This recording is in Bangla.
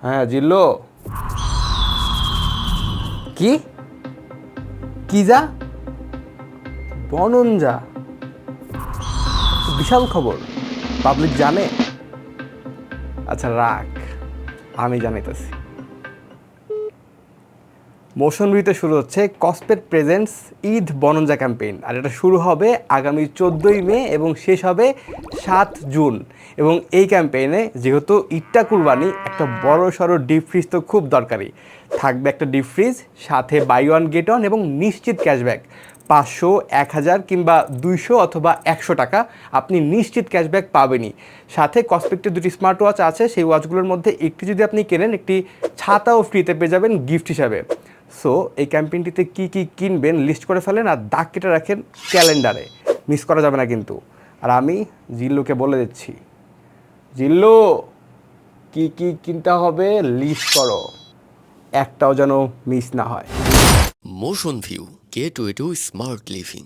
হ্যাঁ জিল্লো, কি কি যা বনঞ্জা, বিশাল খবর, পাবলিক জানে। আচ্ছা রাখ, আমি জানাইতেছি। মোশন ভিউতে শুরু হচ্ছে কসপেট প্রেজেন্টস ঈদ বনঞ্জা ক্যাম্পেইন, আর এটা শুরু হবে আগামী 14ই মে এবং শেষ হবে 7 জুন। এবং এই ক্যাম্পেইনে যেহেতু ঈদটা কুরবানি, একটা বড় সড়ো ডিপ ফ্রিজ তো খুব দরকারি। থাকবে একটা ডিপ ফ্রিজ, সাথে বাই ওয়ান গেট ওয়ান এবং নিশ্চিত ক্যাশব্যাক 500, 1000 কিংবা 200 অথবা 100 টাকা আপনি নিশ্চিত ক্যাশব্যাক পাবেনই। সাথে কসপেক্টের দুটি স্মার্ট ওয়াচ আছে, সেই ওয়াচগুলোর মধ্যে একটি যদি আপনি কেনেন, একটি ছাতাও ফ্রিতে পেয়ে যাবেন গিফট হিসাবে। সো এই ক্যাম্পেইনটিতে কী কী কিনবেন লিস্ট করে ফেলেন আর দাগ কেটে রাখেন ক্যালেন্ডারে, মিস করা যাবে না কিন্তু। আর আমি জিল্লুকে বলে দিচ্ছি, জিল্লু কী কী কিনতে হবে লিস্ট করো, একটাও যেন মিস না হয়। Motion view, gateway to smart living.